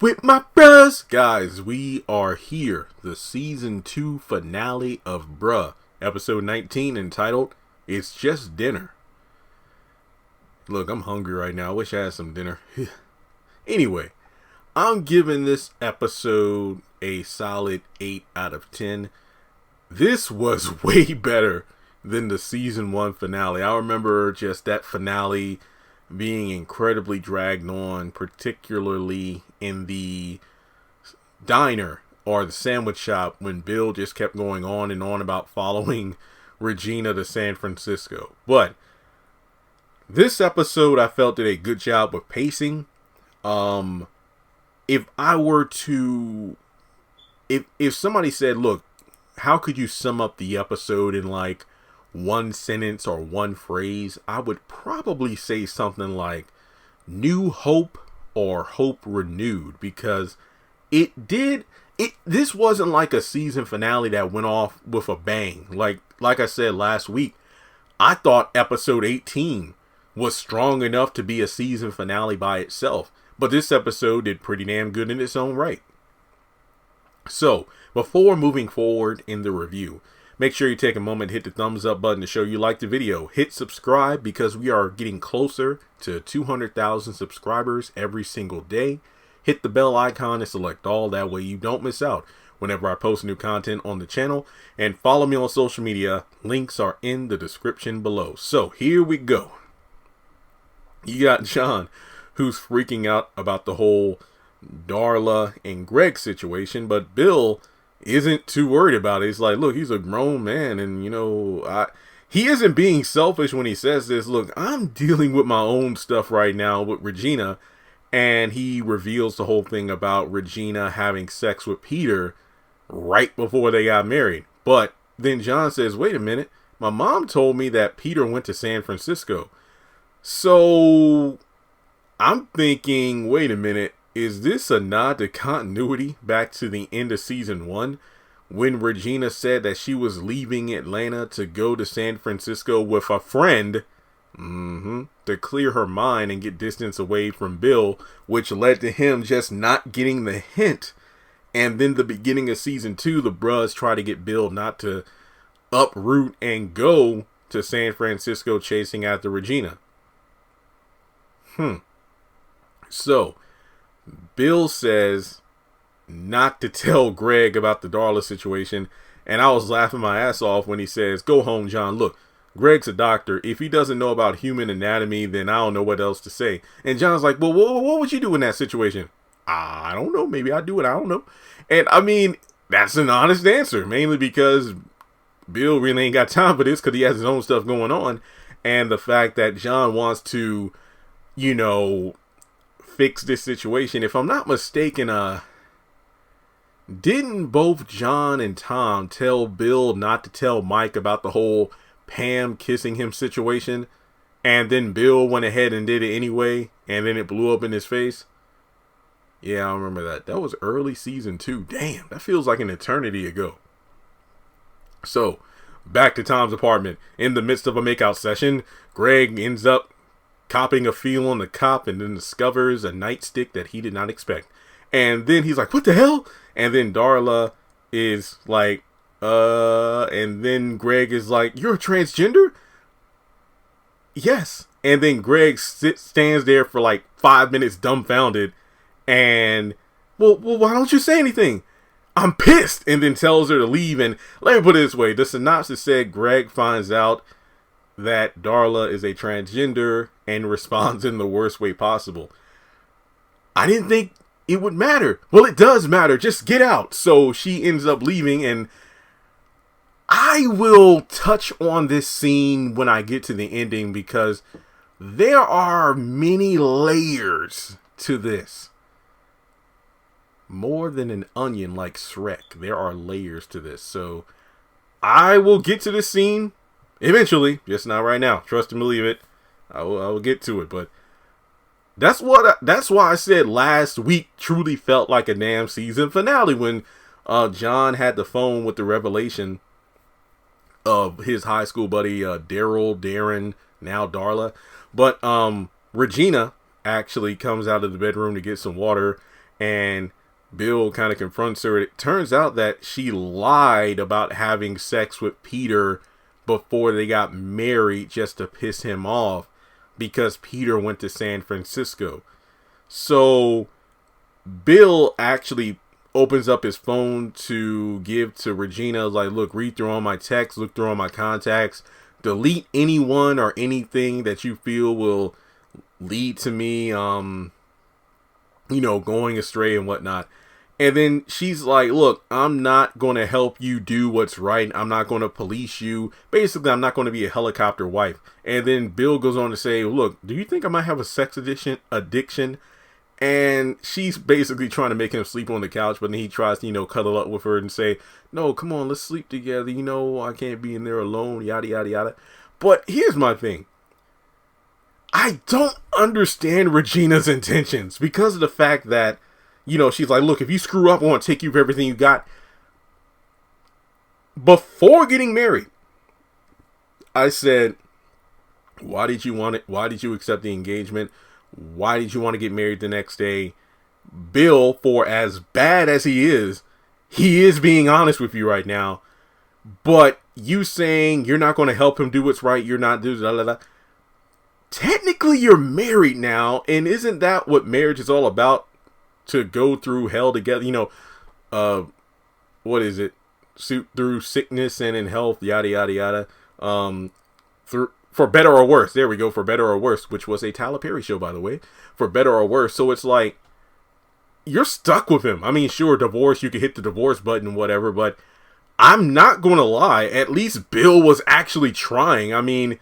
with my bros. Guys, we are here. The season 2 finale of Bruh. Episode 19 entitled, It's Just Dinner. Look, I'm hungry right now. I wish I had some dinner. Anyway, I'm giving this episode a solid 8 out of 10. This was way better than the season 1 finale. I remember just that finale being incredibly dragged on, particularly in the diner or the sandwich shop when Bill just kept going on and on about following Regina to San Francisco. But this episode, I felt, did a good job with pacing. If I were to, if somebody said, look, how could you sum up the episode in like one sentence or one phrase, I would probably say something like new hope or hope renewed, because this wasn't like a season finale that went off with a bang. Like I said last week, I thought episode 18 was strong enough to be a season finale by itself, but this episode did pretty damn good in its own right. So before moving forward in the review, make sure you take a moment to hit the thumbs up button to show you like the video. Hit subscribe because we are getting closer to 200,000 subscribers every single day. Hit the bell icon and select all. That way you don't miss out whenever I post new content on the channel. And follow me on social media. Links are in the description below. So here we go. You got John, who's freaking out about the whole Darla and Greg situation, but Bill isn't too worried about it. He's like, look, he's a grown man, and he isn't being selfish when he says this. Look, I'm dealing with my own stuff right now with Regina, and he reveals the whole thing about Regina having sex with Peter right before they got married. But then John says, wait a minute, my mom told me that Peter went to San Francisco. So I'm thinking, wait a minute, is this a nod to continuity back to the end of season 1 when Regina said that she was leaving Atlanta to go to San Francisco with a friend to clear her mind and get distance away from Bill, which led to him just not getting the hint. And then the beginning of season 2, the bros try to get Bill not to uproot and go to San Francisco chasing after Regina. So Bill says not to tell Greg about the Darla situation, and I was laughing my ass off when he says, go home, John. Look, Greg's a doctor. If he doesn't know about human anatomy, then I don't know what else to say. And John's like, well, what would you do in that situation? I don't know. Maybe I'd do it. I don't know. And I mean, that's an honest answer, mainly because Bill really ain't got time for this because he has his own stuff going on. And the fact that John wants to, fix this situation. If I'm not mistaken, didn't both John and Tom tell Bill not to tell Mike about the whole Pam kissing him situation? And then Bill went ahead and did it anyway, and then it blew up in his face? Yeah, I remember that. That was early season 2. Damn, that feels like an eternity ago. So, back to Tom's apartment. In the midst of a makeout session, Greg ends up copping a feel on the cop and then discovers a nightstick that he did not expect. And then he's like, what the hell? And then Darla is like, and then Greg is like, you're a transgender? Yes. And then Greg stands there for like 5 minutes dumbfounded and, well, why don't you say anything? I'm pissed. And then tells her to leave. And let me put it this way. The synopsis said Greg finds out that Darla is a transgender and responds in the worst way possible. I didn't think it would matter. Well, it does matter. Just get out. So she ends up leaving, and I will touch on this scene when I get to the ending because there are many layers to this. More than an onion like Shrek. There are layers to this. So I will get to this scene eventually, just not right now. Trust and believe it. I will get to it, but that's why I said last week truly felt like a damn season finale when John had the phone with the revelation of his high school buddy Darren, now Darla. But Regina actually comes out of the bedroom to get some water, and Bill kind of confronts her. It turns out that she lied about having sex with Peter before they got married just to piss him off because Peter went to San Francisco. So Bill actually opens up his phone to give to Regina, like, look, read through all my texts, look through all my contacts, delete anyone or anything that you feel will lead to me, going astray and whatnot. And then she's like, look, I'm not going to help you do what's right. I'm not going to police you. Basically, I'm not going to be a helicopter wife. And then Bill goes on to say, look, do you think I might have a sex addiction? And she's basically trying to make him sleep on the couch, but then he tries to, cuddle up with her and say, no, come on, let's sleep together. I can't be in there alone, yada, yada, yada. But here's my thing. I don't understand Regina's intentions because of the fact that, she's like, look, if you screw up, I want to take you for everything you got. Before getting married, I said, why did you want it? Why did you accept the engagement? Why did you want to get married the next day? Bill, for as bad as he is being honest with you right now. But you saying you're not going to help him do what's right, you're not doing. Technically, you're married now, and isn't that what marriage is all about? To go through hell together, what is it? Through sickness and in health, yada yada yada. For better or worse. There we go. For better or worse, which was a Tyler Perry show, by the way. For better or worse. So it's like you're stuck with him. I mean, sure, divorce. You could hit the divorce button, whatever. But I'm not going to lie. At least Bill was actually trying. I mean,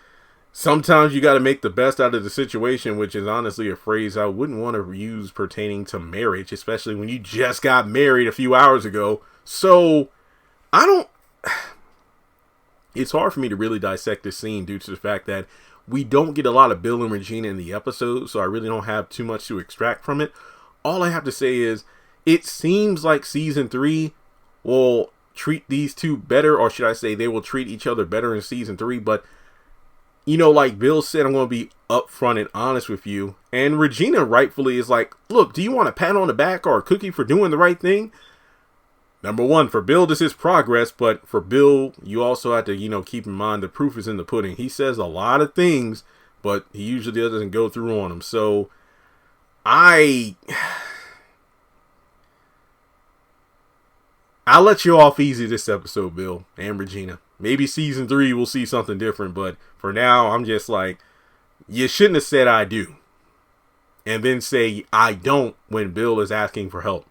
sometimes you got to make the best out of the situation, which is honestly a phrase I wouldn't want to use pertaining to marriage, especially when you just got married a few hours ago. So it's hard for me to really dissect this scene due to the fact that we don't get a lot of Bill and Regina in the episode, so I really don't have too much to extract from it. All I have to say is it seems like season 3 will treat these two better, or should I say they will treat each other better in season 3, but like Bill said, I'm going to be upfront and honest with you. And Regina rightfully is like, look, do you want a pat on the back or a cookie for doing the right thing? Number one, for Bill, this is progress. But for Bill, you also have to, keep in mind the proof is in the pudding. He says a lot of things, but he usually doesn't go through on them. So I'll let you off easy this episode, Bill and Regina. Maybe season 3 we'll see something different, but for now, I'm just like, you shouldn't have said I do. And then say I don't when Bill is asking for help.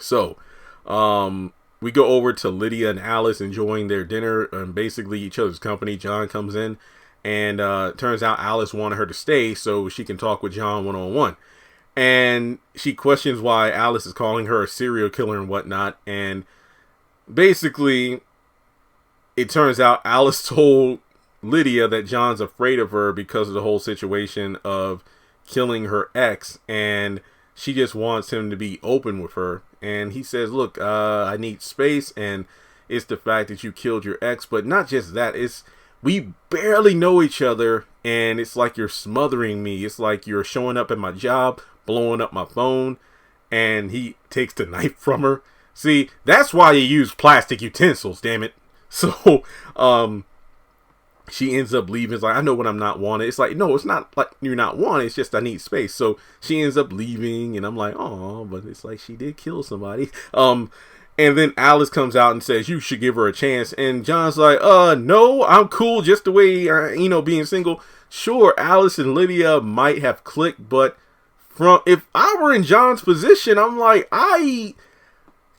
So, we go over to Lydia and Alice enjoying their dinner and basically each other's company. John comes in and turns out Alice wanted her to stay so she can talk with John one-on-one. And she questions why Alice is calling her a serial killer and whatnot. And basically, it turns out Alice told Lydia that John's afraid of her because of the whole situation of killing her ex. And she just wants him to be open with her. And he says, look, I need space. And it's the fact that you killed your ex. But not just that. We barely know each other. And it's like you're smothering me. It's like you're showing up at my job, blowing up my phone. And he takes the knife from her. See, that's why you use plastic utensils, damn it. So, she ends up leaving. It's like, I know when I'm not wanted. It's like, no, it's not like you're not wanted. It's just I need space. So she ends up leaving, and I'm like, oh, but it's like she did kill somebody. And then Alice comes out and says, you should give her a chance. And John's like, no, I'm cool just the way, being single. Sure, Alice and Lydia might have clicked, but if I were in John's position, I'm like,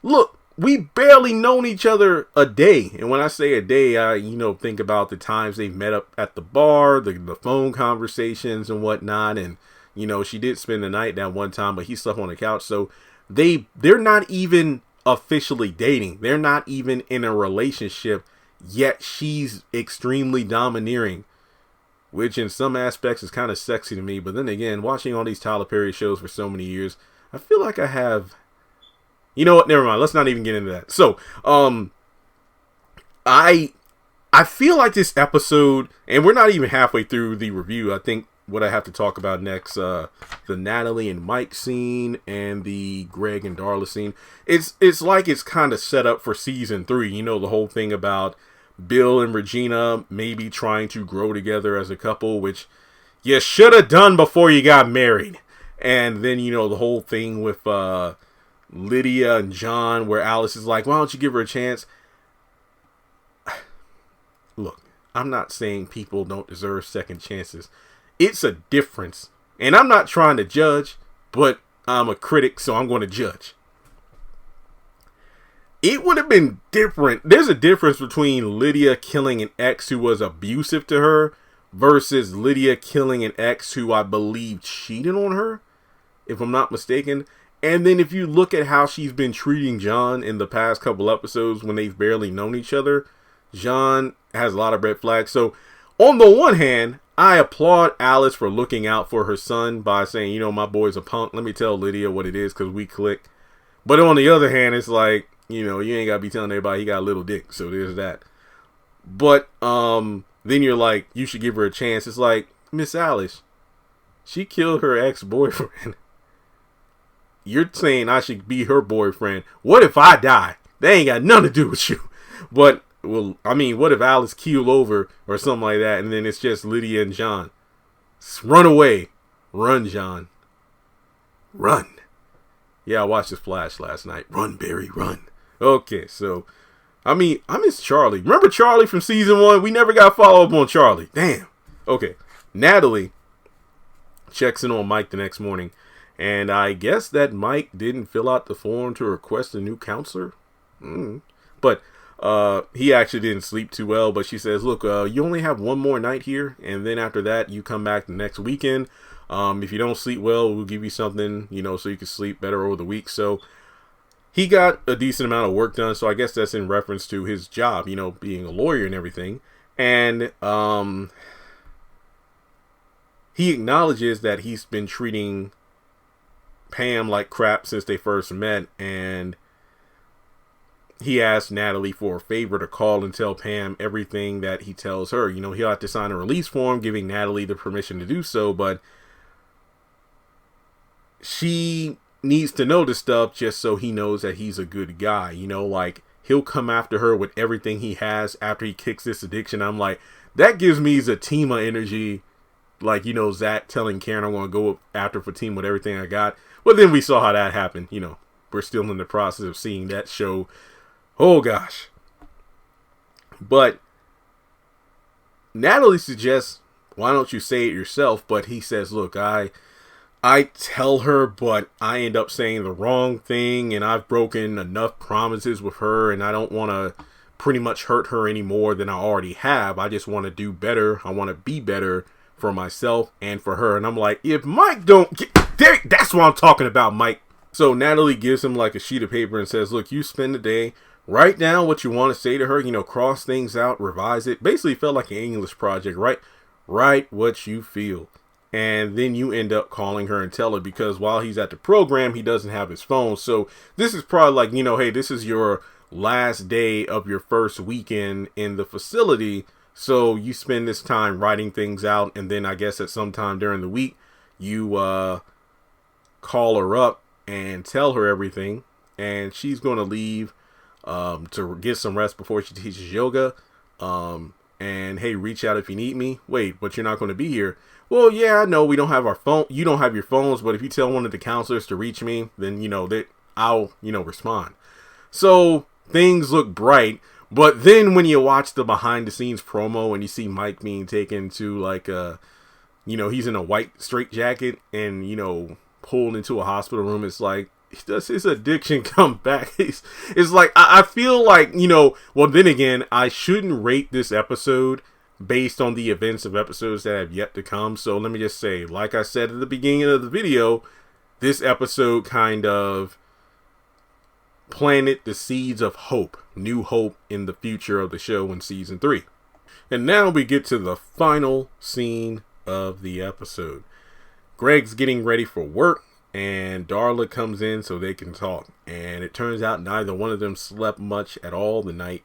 look. We barely known each other a day. And when I say a day, I, think about the times they've met up at the bar, the phone conversations and whatnot. And, she did spend the night that one time, but he slept on the couch. So they're not even officially dating. They're not even in a relationship, yet she's extremely domineering, which in some aspects is kind of sexy to me. But then again, watching all these Tyler Perry shows for so many years, I feel like I have... You know what? Never mind. Let's not even get into that. So, I feel like this episode, and we're not even halfway through the review. I think what I have to talk about next. The Natalie and Mike scene and the Greg and Darla scene. It's like it's kind of set up for season 3. You know, the whole thing about Bill and Regina maybe trying to grow together as a couple, which you should have done before you got married. And then, you know, the whole thing with Lydia and John, where Alice is like, why don't you give her a chance? Look, I'm not saying people don't deserve second chances. It's a difference. And I'm not trying to judge, but I'm a critic, so I'm going to judge. It would have been different. There's a difference between Lydia killing an ex who was abusive to her versus Lydia killing an ex who I believe cheated on her, if I'm not mistaken. And then if you look at how she's been treating John in the past couple episodes when they've barely known each other, John has a lot of red flags. So on the one hand, I applaud Alice for looking out for her son by saying, you know, my boy's a punk. Let me tell Lydia what it is because we click. But on the other hand, it's like, you know, you ain't got to be telling everybody he got a little dick. So there's that. But then you're like, you should give her a chance. It's like, Miss Alice, she killed her ex-boyfriend. You're saying I should be her boyfriend. What if I die? That ain't got nothing to do with you. But, well, I mean, what if Alice keeled over or something like that, and then it's just Lydia and John? Run away. Run, John. Run. Yeah, I watched this Flash last night. Run, Barry, run. Okay, so, I mean, I miss Charlie. Remember Charlie from season 1? We never got follow-up on Charlie. Damn. Okay, Natalie checks in on Mike the next morning. And I guess that Mike didn't fill out the form to request a new counselor. But he actually didn't sleep too well. But she says, look, you only have one more night here. And then after that, you come back the next weekend. If you don't sleep well, we'll give you something, you know, so you can sleep better over the week. So he got a decent amount of work done. So I guess that's in reference to his job, you know, being a lawyer and everything. And he acknowledges that he's been treating Pam like crap since they first met, and he asked Natalie for a favor to call and tell Pam everything that he tells her. You know, he'll have to sign a release form giving Natalie the permission to do so, but she needs to know this stuff just so he knows that he's a good guy. You know, like, he'll come after her with everything he has after he kicks this addiction. I'm like, that gives me Zatima energy. Like, you know, Zach telling Karen I'm going to go after Fatima with everything I got. Well, then we saw how that happened. You know, we're still in the process of seeing that show. Oh, gosh. But Natalie suggests, why don't you say it yourself? But he says, look, I tell her, but I end up saying the wrong thing. And I've broken enough promises with her. And I don't want to pretty much hurt her any more than I already have. I just want to do better. I want to be better for myself and for her. And I'm like, if Mike don't get there, that's what I'm talking about, Mike. So Natalie gives him like a sheet of paper and says, look, you spend the day, write down what you want to say to her, you know, cross things out, revise it. Basically felt like an English project, right? Write what you feel. And then you end up calling her and tell her, because while he's at the program, he doesn't have his phone. So this is probably like, you know, hey, this is your last day of your first weekend in the facility. So you spend this time writing things out, and then I guess at some time during the week, you call her up and tell her everything, and she's going to leave to get some rest before she teaches yoga. And hey, reach out if you need me. Wait, but you're not going to be here. Well, yeah, I know we don't have our phone. You don't have your phones, but if you tell one of the counselors to reach me, then, you know, that I'll, you know, respond. So things look bright. But then when you watch the behind the scenes promo and you see Mike being taken to like you know, he's in a white straitjacket and, you know, pulled into a hospital room, it's like, does his addiction come back? It's like, I feel like, you know, well, then again, I shouldn't rate this episode based on the events of episodes that have yet to come. So let me just say, like I said at the beginning of the video, this episode kind of planted the seeds of hope, new hope in the future of the show in season 3. And now we get to the final scene of the episode. Greg's getting ready for work, and Darla comes in so they can talk. And it turns out neither one of them slept much at all the night,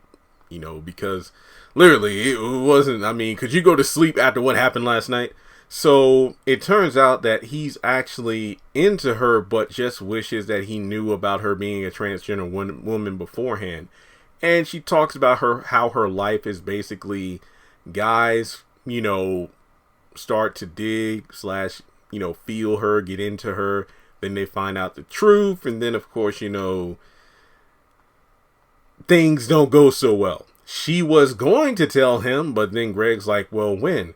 you know, because literally it wasn't, I mean, could you go to sleep after what happened last night? So it turns out that he's actually into her, but just wishes that he knew about her being a transgender woman beforehand. And she talks about how her life is basically guys, start to dig slash, feel her, get into her. Then they find out the truth. And then, of course, things don't go so well. She was going to tell him, but then Greg's like, well, when?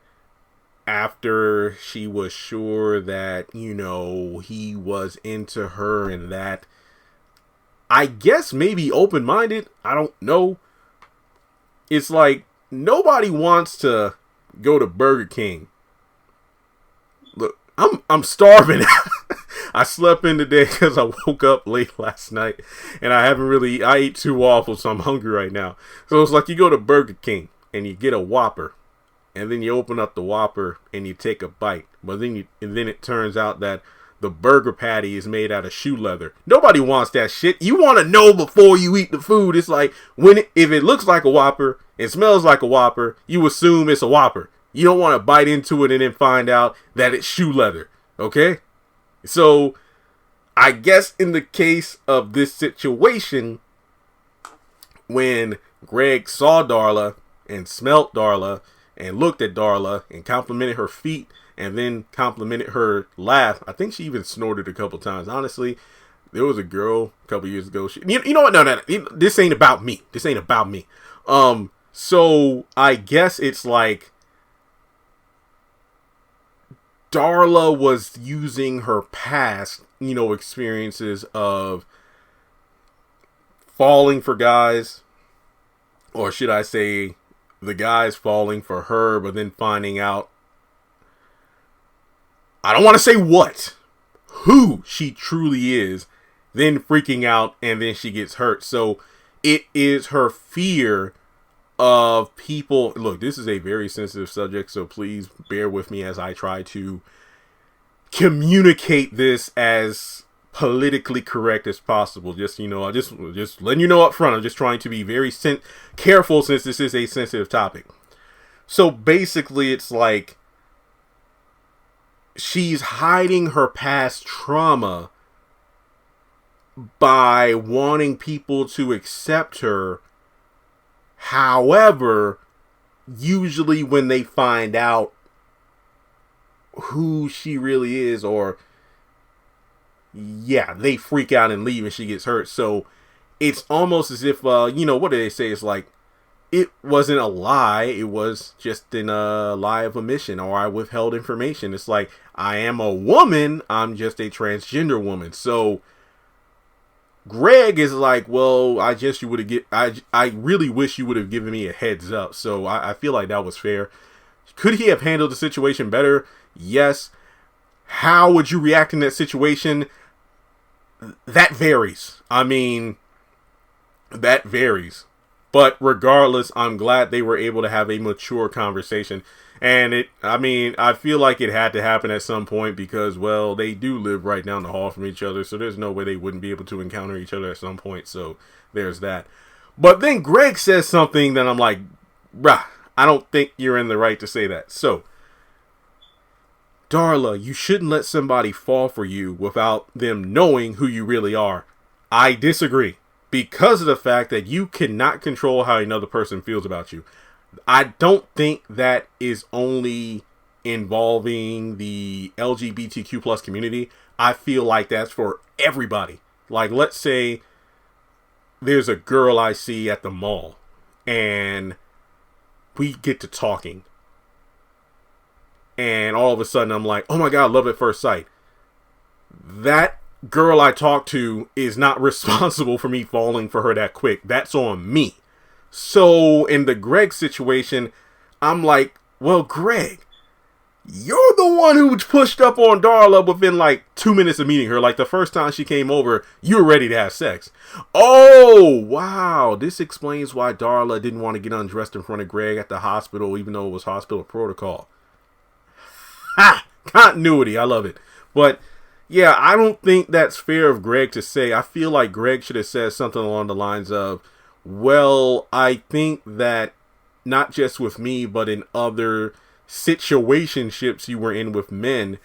After she was sure that, he was into her and that, I guess maybe open-minded. I don't know. It's like nobody wants to go to Burger King. Look, I'm starving. I slept in today because I woke up late last night and I ate 2 waffles, so I'm hungry right now. So it's like you go to Burger King and you get a Whopper. And then you open up the Whopper and you take a bite. But then it turns out that the burger patty is made out of shoe leather. Nobody wants that shit. You want to know before you eat the food. It's like if it looks like a Whopper, it smells like a Whopper, you assume it's a Whopper. You don't want to bite into it and then find out that it's shoe leather. Okay? So I guess in the case of this situation, when Greg saw Darla and smelt Darla and looked at Darla and complimented her feet and then complimented her laugh. I think she even snorted a couple times. Honestly, there was a girl a couple years ago. You know what? No. This ain't about me. So I guess it's like Darla was using her past, experiences of falling for guys, or should I say, the guys falling for her, but then finding out, I don't want to say who she truly is, then freaking out, and then she gets hurt. So it is her fear of people. Look, this is a very sensitive subject, so please bear with me as I try to communicate this as politically correct as possible. Just letting you know up front. I'm just trying to be very careful since this is a sensitive topic. So basically, it's like she's hiding her past trauma by wanting people to accept her. However, usually when they find out who she really is, they freak out and leave and she gets hurt. So it's almost as if, what do they say? It's like, it wasn't a lie. It was just a lie of omission, or I withheld information. It's like, I am a woman. I'm just a transgender woman. So Greg is like, well, I really wish you would have given me a heads up. So I feel like that was fair. Could he have handled the situation better? Yes. How would you react in that situation? That varies. That varies. But regardless, I'm glad they were able to have a mature conversation. And I feel like it had to happen at some point because, well, they do live right down the hall from each other. So there's no way they wouldn't be able to encounter each other at some point. So there's that. But then Greg says something that I'm like, bruh, I don't think you're in the right to say that. So, Darla, you shouldn't let somebody fall for you without them knowing who you really are. I disagree. Because of the fact that you cannot control how another person feels about you. I don't think that is only involving the LGBTQ plus community. I feel like that's for everybody. Like, let's say there's a girl I see at the mall and we get to talking. And all of a sudden I'm like, oh my God, love at first sight. That girl I talked to is not responsible for me falling for her that quick. That's on me. So in the Greg situation, I'm like, well, Greg, you're the one who pushed up on Darla within like 2 minutes of meeting her. Like the first time she came over, you were ready to have sex. Oh, wow. This explains why Darla didn't want to get undressed in front of Greg at the hospital, even though it was hospital protocol. Ha! Continuity. I love it. But yeah, I don't think that's fair of Greg to say. I feel like Greg should have said something along the lines of, well, I think that not just with me, but in other situationships you were in with men,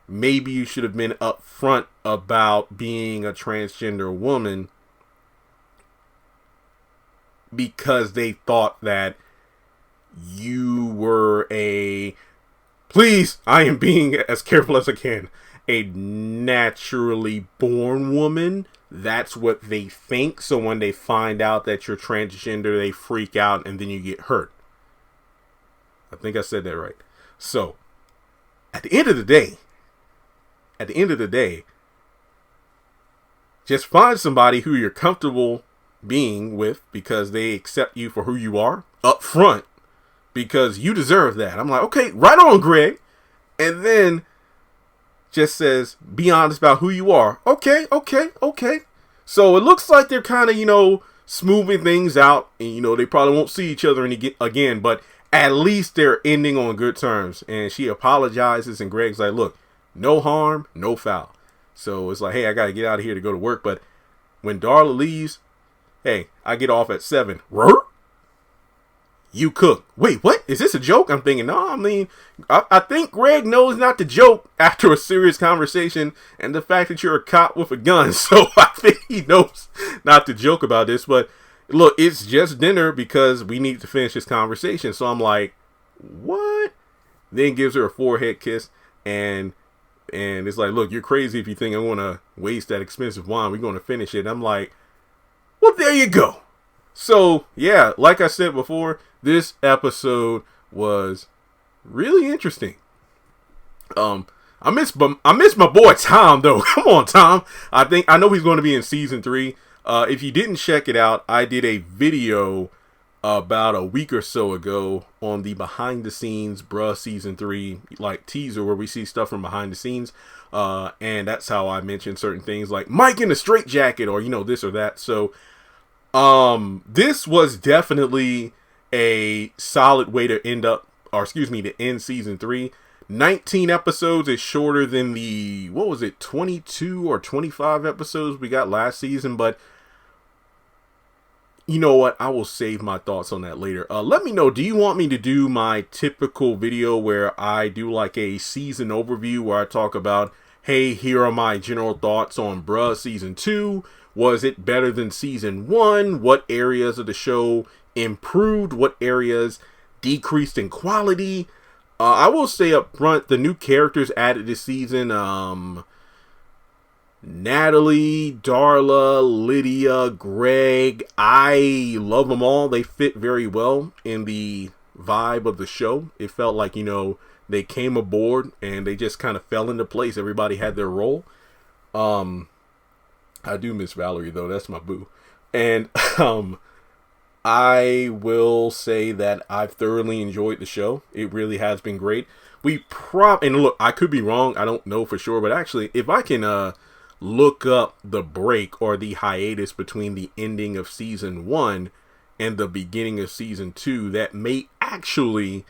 maybe you should have been upfront about being a transgender woman, because they thought that you were please, I am being as careful as I can, a naturally born woman. That's what they think. So when they find out that you're transgender, they freak out and then you get hurt. I think I said that right. So at the end of the day, just find somebody who you're comfortable being with because they accept you for who you are up front, because you deserve that. I'm like, okay, right on, Greg. And then just says, be honest about who you are. Okay. So it looks like they're kind of, smoothing things out, and, they probably won't see each other again, but at least they're ending on good terms. And she apologizes, and Greg's like, look, no harm, no foul. So it's like, hey, I got to get out of here to go to work. But when Darla leaves, hey, I get off at 7. You cook. Wait, what? Is this a joke? I'm thinking, no, I think Greg knows not to joke after a serious conversation and the fact that you're a cop with a gun. So I think he knows not to joke about this. But look, it's just dinner because we need to finish this conversation. So I'm like, what? Then gives her a forehead kiss, and it's like, look, you're crazy if you think I'm going to waste that expensive wine. We're going to finish it. And I'm like, well, there you go. So, yeah, like I said before, this episode was really interesting. I miss my boy Tom, though. Come on, Tom. I know he's going to be in season 3. If you didn't check it out, I did a video about a week or so ago on the behind the scenes Bruh season 3 teaser, where we see stuff from behind the scenes. And that's how I mentioned certain things like Mike in a straitjacket, or this or that. So this was definitely a solid way to end season 3. 19 episodes is shorter than the 22 or 25 episodes we got last season, but you know what? I will save my thoughts on that later. Let me know, do you want me to do my typical video where I do like a season overview where I talk about, hey, here are my general thoughts on Bruh season 2. Was it better than season 1? What areas of the show improved? What areas decreased in quality? I will say up front, the new characters added this season, Natalie, Darla, Lydia, Greg, I love them all. They fit very well in the vibe of the show. It felt like, they came aboard and they just kind of fell into place. Everybody had their role. I do miss Valerie, though. That's my boo. And I will say that I've thoroughly enjoyed the show. It really has been great. And look, I could be wrong. I don't know for sure. But actually, if I can look up the break or the hiatus between the ending of season 1 and the beginning of season 2, that may actually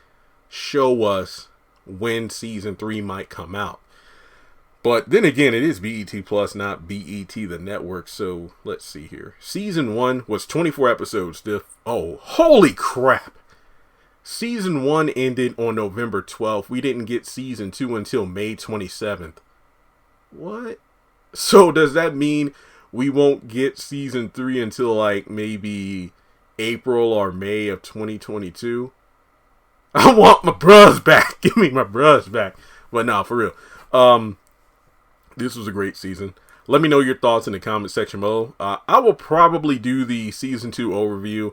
show us when season 3 might come out. But then again, it is BET Plus, not BET the network. So let's see here. Season 1 was 24 episodes. Oh, holy crap. Season 1 ended on November 12th. We didn't get season 2 until May 27th. What? So does that mean we won't get season 3 until maybe April or May of 2022? I want my bros back. Give me my bros back. But no, for real. This was a great season. Let me know your thoughts in the comment section below. I will probably do the season 2 overview.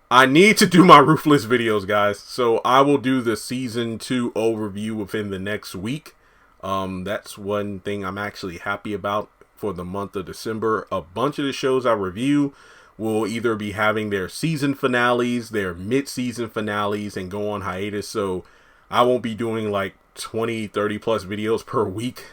I need to do my Ruthless videos, guys. So I will do the season 2 overview within the next week. That's one thing I'm actually happy about for the month of December. A bunch of the shows I review will either be having their season finales, their mid-season finales, and go on hiatus. So I won't be doing 20, 30 plus videos per week.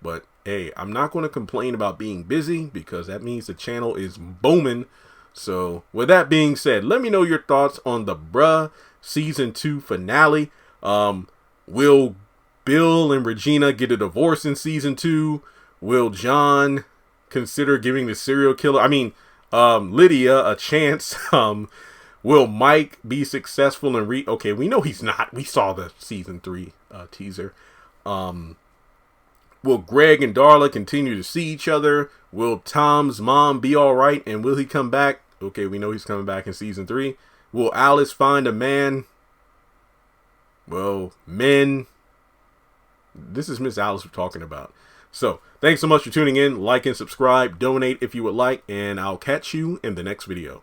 But hey, I'm not going to complain about being busy because that means the channel is booming. So with that being said, let me know your thoughts on the Bruh season 2 finale. Will Bill and Regina get a divorce in season 2? Will John consider giving the serial killer, Lydia, a chance? Will Mike be successful in okay, we know he's not. We saw the season 3 teaser. Will Greg and Darla continue to see each other? Will Tom's mom be all right? And will he come back? Okay, we know he's coming back in season 3. Will Alice find a man? Well, men. This is Miss Alice we're talking about. So, thanks so much for tuning in. Like and subscribe. Donate if you would like. And I'll catch you in the next video.